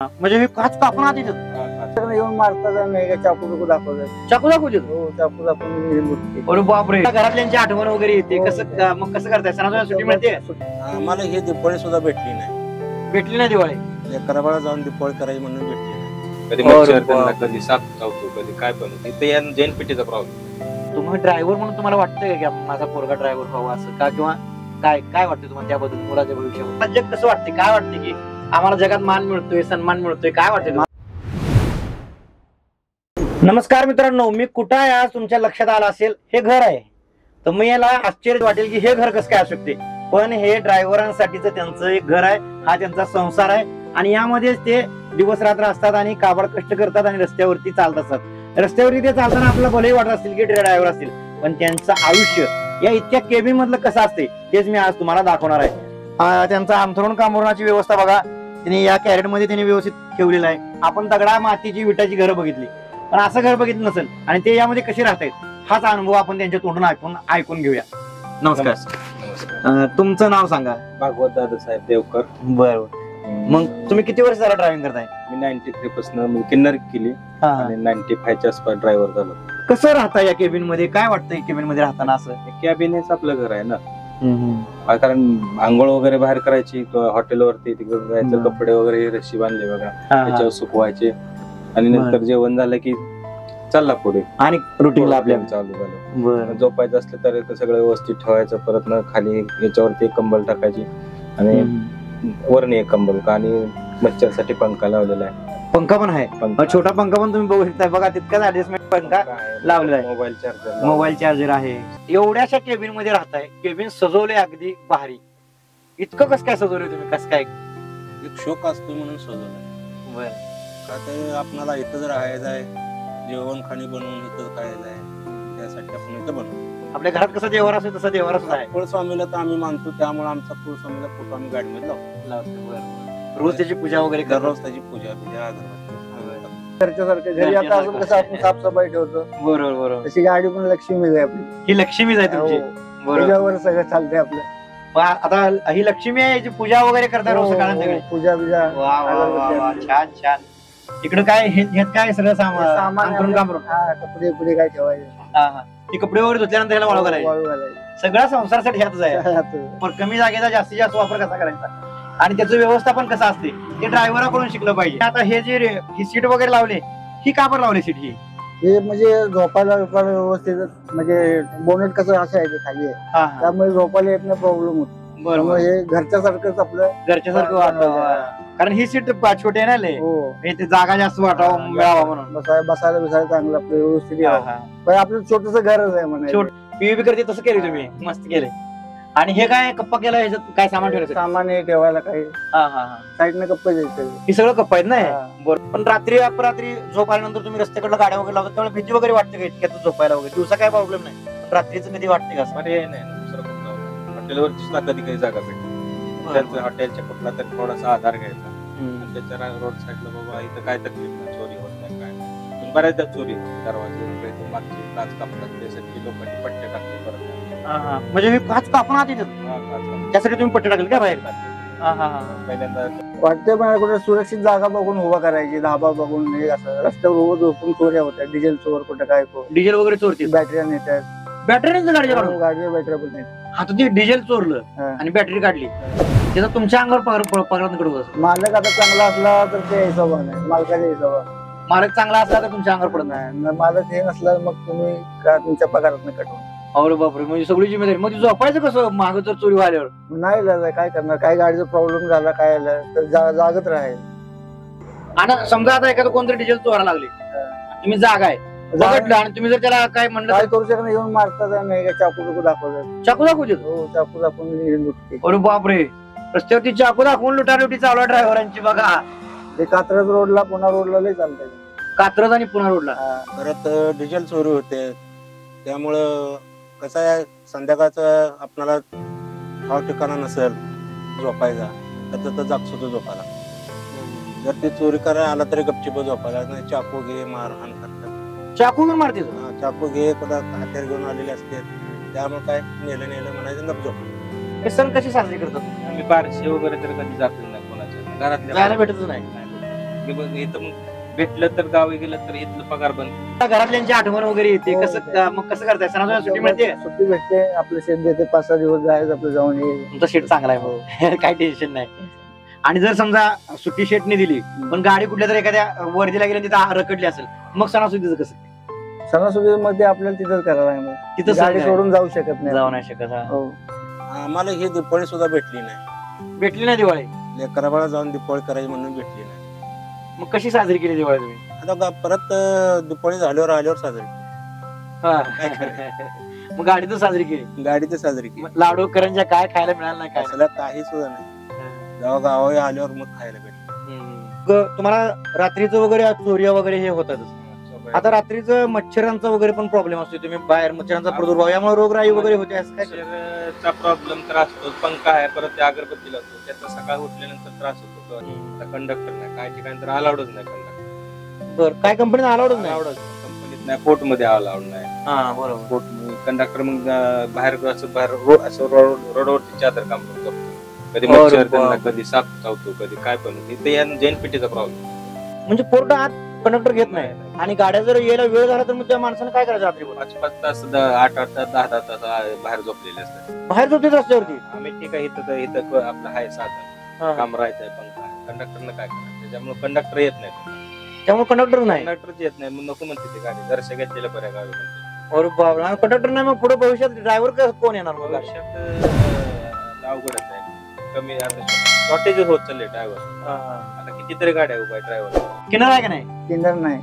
म्हणजे मी काच कापून आत येतात. येऊन मारतात आणि चाकू बिकू दाखवतात. चाकू दाखवू देतो. हो चाकू दाखवून अरे बापरे, घरातल्यांची आठवण वगैरे येते. मग कसं करताय? सणासुद्धा सुट्टी मिळते? आम्हाला हे दिवाळी सुद्धा भेटली नाही. भेटली नाही दिवाळी? कराबाला जाऊन दिवाळी करायची म्हणून भेटली नाही. कधी मच्छर त्यांना, कधी साप चावतो, कधी काय पण. इथे या जैन पेटीचा प्रॉब्लेम. तुम्ही ड्रायव्हर म्हणून तुम्हाला वाटतंय की माझा पोरगा ड्रायव्हर व्हावा असं का, किंवा काय काय वाटतं तुम्हाला त्याबद्दल, मुलाच्या भविष्यावर जग कसं वाटते? काय वाटते की आम्हाला जगात मान मिळतोय, सन्मान मिळतोय, काय वाटतंय? नमस्कार मित्रांनो, मी कुठं आहे आज तुमच्या लक्षात आलं असेल, हे घर आहे. तर मी याला आश्चर्य वाटेल की हे घर कसं काय असू शकते, पण हे ड्रायव्हरांसाठीच त्यांचं एक घर आहे, हा त्यांचा संसार आहे. आणि यामध्येच ते दिवस रात्र असतात आणि काबाड कष्ट करतात आणि रस्त्यावरती चालत असतात. रस्त्यावरती ते चालताना आपल्याला भलेही वाटत असतील की ड्रायव्हर असतील, पण त्यांचं आयुष्य या इतक्या केबिन मधलं कसं असते तेच मी आज तुम्हाला दाखवणार आहे. त्यांचा अंथरुण कामोरणाची व्यवस्था बघा, त्यांनी या कॅरेट मध्ये त्यांनी व्यवस्थित ठेवलेलं आहे. आपण दगडा मातीची विटाची घरं बघितली, पण असं घर बघितलं नसेल. आणि ते यामध्ये कसे राहतायत हाच अनुभव आपण त्यांच्या तोंडून ऐकून घेऊया. नमस्कार. तुमचं नाव सांगा. भागवत दादासाहेब देवकर. बरोबर. मग तुम्ही किती वर्ष झाला ड्रायव्हिंग करताय? मी 93 पासून किन्नर केली आणि 95 च्या आसपास ड्रायव्हर झालो. कसं राहता या केबिन मध्ये? काय वाटतंय केबिन मध्ये राहताना? असं कॅबिन हेच आपलं घर आहे ना, कारण आंघोळ वगैरे बाहेर करायची, हॉटेलवरती तिकडे जायचं, कपडे वगैरे रशी बांधले बघा त्याच्यावर सुकवायचे आणि नंतर जेवण झालं की चालला पुढे आणि रुटीनला आपल्या चालू झालं. झोपायचं असलं तर सगळं व्यवस्थित ठेवायचं, परत ना खाली याच्यावरती एक कंबल टाकायची आणि वरणी एक कंबल आणि मच्छरसाठी पंखा लावलेला आहे. पंखा पण आहे, छोटा पंखा पण तुम्ही बघू शकता बघा, तितकाच ऍडजस्टमेंट पंखा लावलेला आहे. मोबाईल चार्जर आहे. एवढ्याशा केबिन मध्ये राहताय, केबिन सजवले अगदी भारी. इतकं कसं काय सजवलंय तुम्ही? कसं काय? एक शोक असतो म्हणून सजवलाय. बरं. का ते आपल्याला इथंच राहायचं आहे, जेवण खाणी बनवून इथंच खायचं आहे, त्यासाठी आपण इथं बनवतो. आपल्या घरात कसं देवार असतो तसं देवार आहे. कुलस्वामीला तर आम्ही मानतो, त्यामुळे आमचा कुलस्वामीला फोटो आम्ही गाडीमध्ये लावतो. रोज त्याची पूजा वगैरे दररोज त्याची पूजा घरच्यासारखं. घरी आता अजून कसं आपण साफसफाई ठेवतो, बरोबर बरोबर, तशी गाडी पण लक्ष्मीच आहे आपली. ही लक्ष्मीच आहे तुमची. पूजावर सगळं चालतंय आपलं. आता ही लक्ष्मी आहे, याची पूजा वगैरे करता रोज सकाळी? पूजा बिजा. छान छान. इकडे काय ह्यात काय सगळं सामान? कपडे पुढे काय ठेवायचे, ती कपडे वगैरे धुतल्यानंतर ह्याला वाळू घालायचं. सगळ्या संसारासाठी ह्यातच आहे. पण कमी जागेचा जास्तीत जास्त वापर कसा करायचा आणि त्याचं व्यवस्थापन कसं असते ते ड्रायव्हराकडून शिकलं पाहिजे. आता हे जे ही सीट वगैरे लावले, ही का बरं लावली सीट? हे म्हणजे झोपायला व्यवस्थित, म्हणजे बोनेट कसं असं आहे ते खाली आहे, त्यामुळे झोपायला येत नाही, प्रॉब्लेम होतो. बरोबर. हे घरच्या सारखंच आपलं घरच्यासारखं वाटावं, कारण ही सीट छोटी आहे ना, ते जागा जास्त वाटावं मिळावा म्हणून. बसायला चांगलं आपलं व्यवस्थित. आपलं छोटस घरच आहे म्हणा. पीव्हीपी करते तसं केले तुम्ही, मस्त केले. आणि हे काय कप्पा केला, ह्याच्यात काय सामान ठेवायचं? सामान हे ठेवायला काही साईडने कप्पा द्यायचे. हे सगळं कप्पा आहेत ना. बरोबर. पण रात्री अपरात्री झोप आल्यानंतर तुम्ही रस्त्याकडे गाड्या वगैरे लावतात, त्यामुळे भीती वगैरे वाटते का इतक्यात झोपायला वगैरे? दिवसा काय प्रॉब्लेम नाही, रात्रीचं कधी वाटते का? हॉटेलवरतीच ना कधी काही जागा भेटते, त्यांचं हॉटेलच्या कुठला तरी थोडासा आधार घ्यायचा. त्याच्या रोड साईडला बाबा इथं काय तकलीफ नाही, चोरी होत नाही, काय नाही. बऱ्याचदा चोरी होते, दरवाजे मागची काच कापतात, त्यासाठी लोकांनी पट्टे टाकले. परत म्हणजे मी काच कापून आत येतात, त्यासाठी तुम्ही पट्टे टाकले का बाहेर? पहिल्यांदा वाटते पण कुठे सुरक्षित जागा बघून उभा करायची, धाबा बघून. हे असं रस्त्यावर उभं झोपून चोऱ्या होत्या, डिझेल चोर कुठं काय, डिझेल वगैरे चोरतील, बॅटऱ्या नेतात. बॅटरीच गाडीच्या बॅटऱ्या पण नेतात. आता ते डिझेल चोरलं आणि बॅटरी काढली, त्याचा तुमच्या अंगावर पगार मालक आता चांगला असला तर ते हिशोबा नाही, मालकाच्या हिशोबा. मालक चांगला असला तर तुमच्या अंगावर पडत नाही, मालक हे नसला मग तुम्ही तुमच्या पगारात कटवून. अरे बापरे, म्हणजे सगळी जिम्मेदारी. मग झोपायचं कसं माग जर चोरी व्हायल्यावर? नाही काय करणार, काय गाडीचा प्रॉब्लेम झाला काय तर जागत राहील. आणि समजा आता एखादं कोणतरी डिझेल चोरा लागले, तुम्ही जागा आहे आणि तुम्ही जर त्याला काय म्हणलं, काय करू शकत नाही, येऊन मारतात नाही, चाकू बिकू दाखवतात. चाकू दाखवू देतो? चाकू दाखवून. अरे बापरे, रस्त्यावरती चाकू दाखवून लुटालुटी चालू आहे ड्रायव्हरांची बघा. ते कात्रज रोडला, पुणा रोडला लय चालतंय. कात्रज आणि पुणा रोडला परत डिझेल चोरी होते, त्यामुळं कसं आहे, संध्याकाळचं आपल्याला ठाव ठिकाणा नसेल झोपायचा तर तिथं जागसुद्धा झोपायला. जर ते चोरी करायला आला तरी गपचिप झोपायला नाही, चाकू घे मारहाण करतात. चाकू घेऊन मारते? चाकू घे, हत्यार घेऊन आलेले असते, त्यामुळे काय नेलं म्हणायचं गप झोप. हे सण कशी साजरी करतात? आम्ही बारशे वगैरे तर कधी जात नाही, कोणाच्या घरात जायला भेटतच नाही. हे बघ इथं मग भेटलं तर गावी गेलं तर इथलं पगार बंद. घरातल्यांची आठवण वगैरे येते हो, कसं मग कसं करताय सणासुदीला सुट्टी मिळते सुट्टी भेटते, आपलं शेत देते, 5-6 दिवस जायचं आपलं जाऊन ये. तुमचा शेट चांगला आहे भाऊ काय टेन्शन नाही. आणि जर समजा सुट्टी शेटने दिली पण गाडी कुठल्या तरी एखाद्या वर्दीला गेली तिथं रखडली असेल मग सणासुदीचं कसं सणासुदीमध्ये आपल्याला तिथंच करायला लागणार, तिथं गाडी सण सोडून जाऊ शकत नाही. जाऊ नाही शकत हा. हो. आम्हाला ही दिपाळी सुद्धा भेटली नाही. भेटली नाही दिवाळी लेकराबाळा जाऊन दिपाळी करायची म्हणून भेटली नाही. मग कशी साजरी केली दिवाळी तुम्ही आता परत दिपाळी झाल्यावर आल्यावर साजरी हा. काय करायचं? मग गाडी तर साजरी केली, गाडी तर साजरी केली. मग लाडू करंज्या काय खायला मिळालं नाही काय असला काही सुद्धा नाही. जेव्हा गावाला आल्यावर मग खायला भेटलं. तुम्हाला रात्रीचं वगैरे चोऱ्या वगैरे हे होतातच. आता रात्रीचं मच्छरांचा वगैरे पण प्रॉब्लेम असतो, तुम्ही बाहेर मच्छरांचा प्रादुर्भाव यामुळे रोगराई वगैरे होते असं काय? मच्छरचा प्रॉब्लेम तर असतो. पंखा आहे, परत ते अगरबत्ती लागतो, त्याचा सकाळ उठल्यानंतर त्रास होतो. कंडक्टर नाही, काही ठिकाणी तर अलाउडच नाही कंडक्टर. बरं, काय कंपनीत अलाउडच नाही? अलाउडच कंपनीत नाही, फोर्ट मध्ये अलाउड नाही. हा बरोबर. फोर्ट कंडक्टर मग बाहेर असं बाहेर असं रोडवरती चादर काम करतो. कधी बरोबर. मच्छर त्यांना, कधी साप चावतो, कधी काय पण. इथे या जैन पेटीचा प्रॉब्लेम. म्हणजे पोर्ट आत कंडक्टर घेत नाही आणि गाड्या जर यायला वेळ झाला तर मग त्या माणसाने काय करायचं रात्री 5-5 तास 8-8 तास 10-10 तास बाहेर झोपलेले असतात. बाहेर झोपतेच रस्त्यावरती? आम्ही ठीक आहे, इथं आपलं आहे साधन, काम राहायचंय, पंखा आहे. कंडक्टरनं काय करायचं? त्याच्यामुळे कंडक्टर येत नाही. त्यामुळे कंडक्टर नाही. कंडक्टरच येत नाही, मग नको म्हणते ते गाडी जरशा घेतलेल्या बऱ्या गावी म्हणते. और बाबा, कंडक्टर नाही मग पुढे भविष्यात ड्रायव्हर कोण येणार मग? भविष्यात अवघडच आहे. कमी आता शॉर्टेज होत चालले ड्रायव्हर. आता कितीतरी गाड्या उभा आहे ड्रायव्हर. किनार आहे का नाही? किन्नर नाही.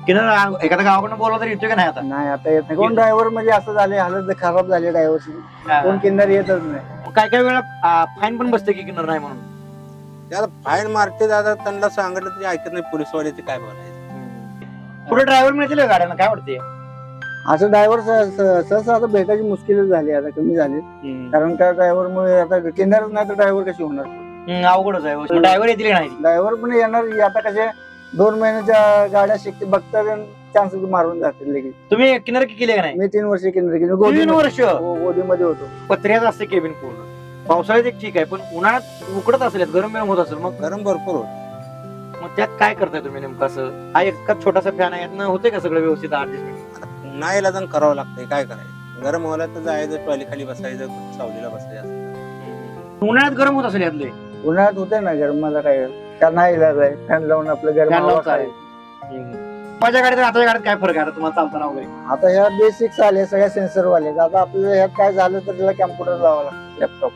किनार एखाद्या गावाकडून बोलवा तर येतोय का नाही आता? नाही, आता येत नाही. कोण ड्रायव्हर म्हणजे असं झाले, हालत खराब झाली ड्रायव्हरची, कोण किन्नर येतच नाही. काय काय वेळा फाईन पण बसते की किनार नाही म्हणून? त्याला फाईन मारते दादा, त्यांना सांगितलं तरी ऐकत नाही. पोलीसवाल्याचे काय बोलायचं? पुढे ड्रायव्हर मिळतील का गाड्यांना, काय वाटते? असं ड्रायव्हर सहसा आता भेटायची मुश्किलच झाली, आता कमी झाली. कारण का ड्रायव्हर मुळे आता किन्नरच नाही तर ड्रायव्हर कशी होणार? अवघडच आहे. ड्रायव्हर येतील का नाही? ड्रायव्हर पण येणार. आता कसे 2 महिन्याच्या गाड्या शिकते बघता चान्स मारून जातील लगेच. तुम्ही किनार केले का नाही? मी 3 वर्ष किन्नर केली. 3 वर्ष गोदीमध्ये होतो. पत्र्याचं असते केबिन पूर्ण. पावसाळ्यात एक ठीक आहे, पण उन्हाळ्यात उकडत असेल, गरम होत असेल, मग गरम भरपूर होत. मग त्यात काय करताय तुम्ही नेमकं? असं हा एक छोटासा फॅन आहे, यातनं होते का सगळं व्यवस्थित ऍडजस्टमेंट? नाही इलाजन करावं लागतंय, काय करायचं? गरम व्हायला तर जायचं, ट्रॉली खाली बसायचं, सावलीला बसायचं. उन्हाळ्यात गरम होत असेल यातले? उन्हाळ्यात होते ना गरम. मला काय का नाही इलाज आहे, फॅन लावून आपलं Fan गरम लावून माझ्या गाडीत आताच्या गाडीत काय फरक आहे आता तुम्हाला चालताना वगैरे? आता ह्या बेसिक्स आले, सगळ्या सेन्सर वाले. आता आपल्याला ह्यात काय झालं तर त्याला कॅम्प्युटर लावावं लागतं, लॅपटॉप.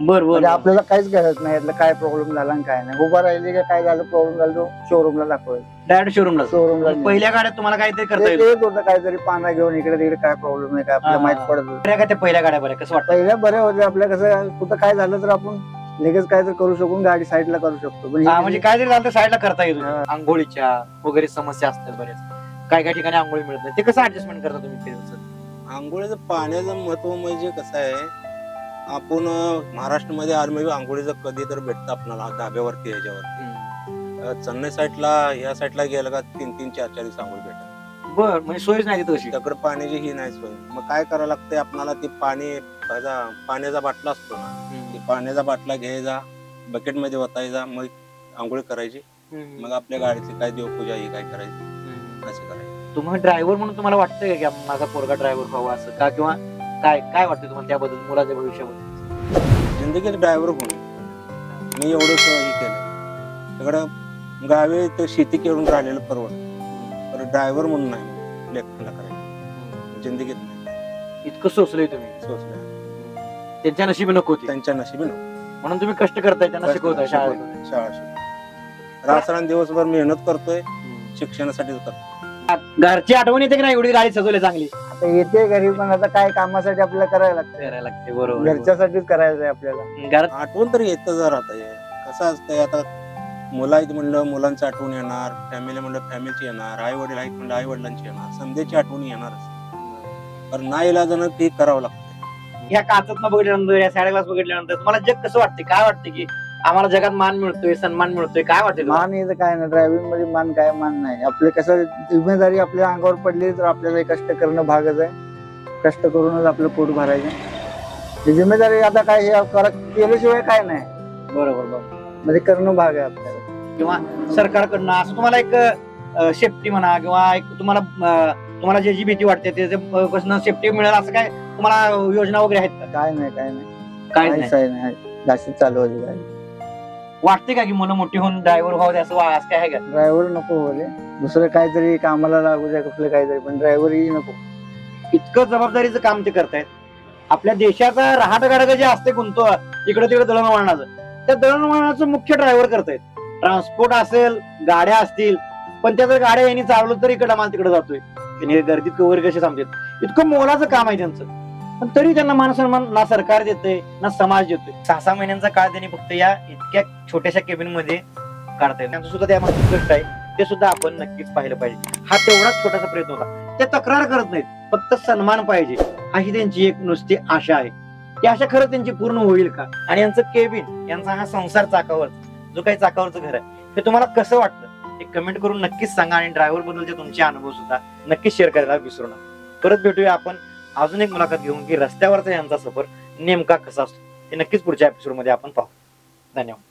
बरं म्हणजे आपल्याला काहीच गरज नाही यातलं, काय प्रॉब्लेम झाला आणि काय नाही. उभा राहिले का काय झालं, प्रॉब्लेम झाला तो शोरूमला दाखवायचं. डायरेक्ट शोरूमला. पहिल्या गाड्यात तुम्हाला काहीतरी करता येईल येत होतं काहीतरी पाना घेऊन इकडे तिकडे, काय प्रॉब्लेम नाही, काय आपल्याला माहित पडत होतं. का? त्या पहिल्या गाड्या बऱ्या कसं वाटतं? पहिल्या बऱ्या होत्या. आपल्या कसं कुठं काय झालं तर आपण लगेच काय तर करू शकून गाडी साईडला करू शकतो. पण म्हणजे काय जरी झालं तर साईडला करता येईल. आंघोळीच्या वगैरे समस्या असतात बऱ्याच, काय काय ठिकाणी आंघोळी मिळत नाही, ते कसं ऍडजस्टमेंट करता तुम्ही? आंघोळीचं पाण्याचं महत्व म्हणजे कसं आहे, आपण महाराष्ट्रामध्ये आलं म्हणजे आंघोळीचं कधी तर भेटतं आपल्याला धाब्यावरती, ह्याच्यावरती. चेन्नई साईडला या साईडला गेलं का 3-3, 4-4 दिवस आंघोळ भेटत. बरं, म्हणजे सोयच नाही तशी. त्याकडे पाण्याची ही नाही सोय. मग काय करावं लागतंय आपल्याला? ते पाण्याचा बाटला असतो ना, ते पाण्याचा बाटला घ्यायचा, बकेट मध्ये ओतायचा, मग आंघोळ करायची. मग आपल्या गाडीची काय देवपूजा ही काय करायची, असं करायचं. तुम्हाला ड्रायव्हर म्हणून तुम्हाला वाटतंय का माझा पोरगा ड्रायव्हर व्हावा असं का, किंवा काय वाटतं तुम्हाला त्याबद्दल, मुलाच्या भविष्याबद्दल? जिंदगीत ड्रायव्हर होऊन मी एवढं हे केलं. तिकडं गावी ते शेती करून राहिलेलं परवडतं, तर ड्रायव्हर म्हणून नाही लेखनाला करायचं. जिंदगीत नाही. इतकं सोचलंय तुम्ही? सोचलं. त्यांच्या नशिबी नको होती, त्यांच्या नशिबी नको म्हणून तुम्ही कष्ट करताय, त्यांना शिकवताय शाळेत. शाळा शिकवतो. रात्ररात्र दिवसभर मेहनत करतोय, शिक्षणासाठीच करतोय. घरची आठवण येते की नाही एवढी गाडी सजवली चांगली? आता येते घरी, पण आता काय कामासाठी आपल्याला करायला लागतं. बरोबर, घरच्यासाठीच करायचंय आपल्याला. घरात आठवण तर येतं जर. आता कसं असतंय, आता मुलं आहेत म्हणलं मुलांची आठवण येणार, फॅमिली म्हणलं फॅमिलीची येणार, आई वडील आहेत म्हणलं आई वडिलांची येणार, समजेची आठवण येणारच. पण नाही इलाजानं ते करावं लागतं. ह्या काचत बघितल्यानंतर, या साडे ग्लास बघितल्यानंतर तुम्हाला जग कसं वाटते? काय वाटतं की आम्हाला जगात मान मिळतोय, सन्मान मिळतोय, काय वाटतं? मान येतं काय नाही, ड्रायव्हिंग मध्ये मान काय मान नाही. आपले कसं जिम्मेदारी आपल्या अंगावर पडली तर आपल्याला कष्ट करणं भागच आहे. कष्ट करूनच आपलं पोट भरायचं. ही जिम्मेदारी आता काय हे केल्याशिवाय काय नाही. बरोबर, म्हणजे करणं भाग आहे आपल्याला. किंवा सरकारकडनं असं तुम्हाला एक सेफ्टी म्हणा किंवा एक तुम्हाला जी भीती वाटते त्याच्यापासून सेफ्टी मिळेल असं काय तुम्हाला योजना वगैरे आहेत का? काय नाही काहीच नाही. नाही जास्त चालू होते गाडी. वाटते का की मुलं मोठी होऊन ड्रायव्हर व्हावं असं असं काय आहे का? ड्रायव्हर नको बोले, दुसरं काहीतरी कामाला लागू द्या कुठलं काहीतरी, पण ड्रायव्हर ही नको. इतकं जबाबदारीचं काम ते करतायत. आपल्या देशाचा रहाटगाडग जे असते गुंतो इकडे तिकडे दळणवळणाचं, त्या दळणवळणाचं मुख्य ड्रायव्हर करतायत. ट्रान्सपोर्ट असेल, गाड्या असतील, पण त्या जर गाड्या यांनी चालवलं तर इकडे माल तिकडे जातोय. त्यांनी गर्दीत कवर कसे थांबतात. इतकं मोलाचं काम आहे त्यांचं, पण तरी त्यांना मान सन्मान ना सरकार देते ना समाज देतोय. 6-6 महिन्यांचा काळ त्यांनी फक्त या इतक्या छोट्याशा केबिन मध्ये काढतायत. त्यांचं सुद्धा त्यामध्ये कष्ट आहे, ते सुद्धा आपण नक्कीच पाहिलं पाहिजे. हा तेवढाच छोटासा प्रयत्न होता. ते तक्रार करत नाहीत, फक्त सन्मान पाहिजे अशी त्यांची एक नुसती आशा आहे. ती आशा खरं त्यांची पूर्ण होईल का? आणि यांचं केबिन, यांचा हा संसार चाकावर, जो काही चाकावरचं घर आहे, हे तुम्हाला कसं वाटतं हे कमेंट करून नक्कीच सांगा. आणि ड्रायव्हर बद्दलचे तुमचे अनुभव सुद्धा नक्कीच शेअर करायला विसरू नका. परत भेटूया आपण अजून एक मुलाखत घेऊन की रस्त्यावरचा यांचा सफर नेमका कसा असतो हे नक्कीच पुढच्या एपिसोड मध्ये आपण पाहू. धन्यवाद.